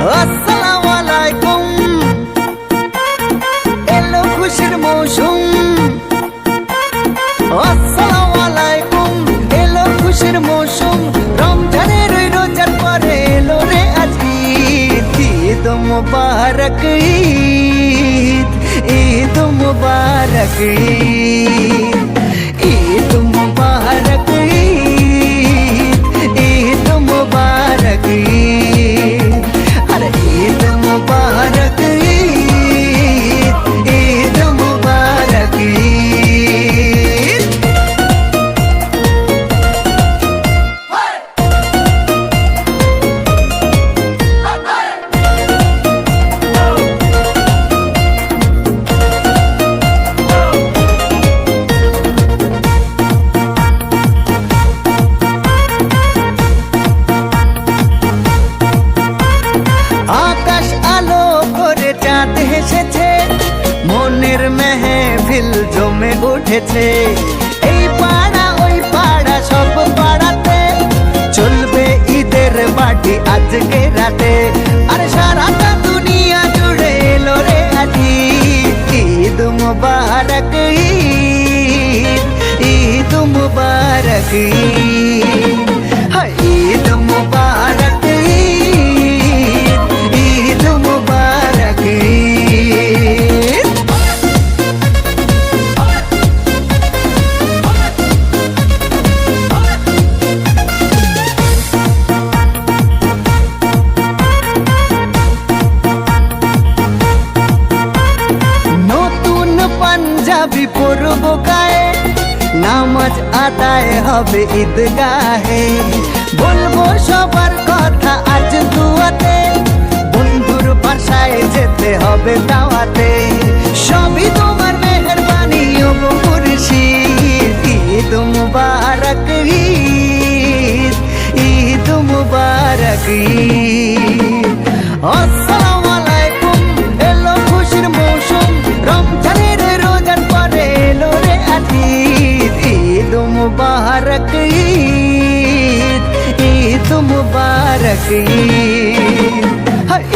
আসসালামু আলাইকুম, এলো খুশির মৌসুম। আসসালামু আলাইকুম, এলো খুশির মৌসুম। রমজানের ওই রোজার পরে এলো রে আজ ঈদ। ঈদ মুবারক ঈদ, ঈদ মুবারক ঈদ, ঈদ মুবারক ঈদ, ঈদ মুবারক ঈদ। আরে ঈদ মুবারক ঈদ, ঈদ মুবারক ঈদ। আকাশ আলো করে চাঁদ হেসেছে, মনের মেহফিল জমে উঠেছে। এই পাড়া ওই পাড়া সব পাড়াতে চলবে ঈদের পার্টি আজকে রাতে। আরে সারাটা দুনিয়া জুড়ে এলো রে আজ ঈদ। ঈদ মুবারক ঈদ, ঈদ মুবারক ঈদ, হায় ঈদ মুবারক ঈদ, ঈদ মুবারক ঈদ। নতুন পাঞ্জাবি পরব গায়ে, নামাজ আদায় হবে ঈদগাহে। বলবো সবার কথা আজ দুয়াতে, বন্ধুর বাসায় যেতে হবে দাওয়াতে। সবই তোমার মেহেরবানি ও গো মুর্শিদ। ঈদ মুবারক ঈদ, ঈদ মুবারক ঈদ। আসসালামু আলাইকুম, এলো খুশির মৌসুম। রমজানের রোজার পরে এলো রে আজ ঈদ। ঈদ মুবারক ঈদ, ঈদ মুবারক ঈদ, হায়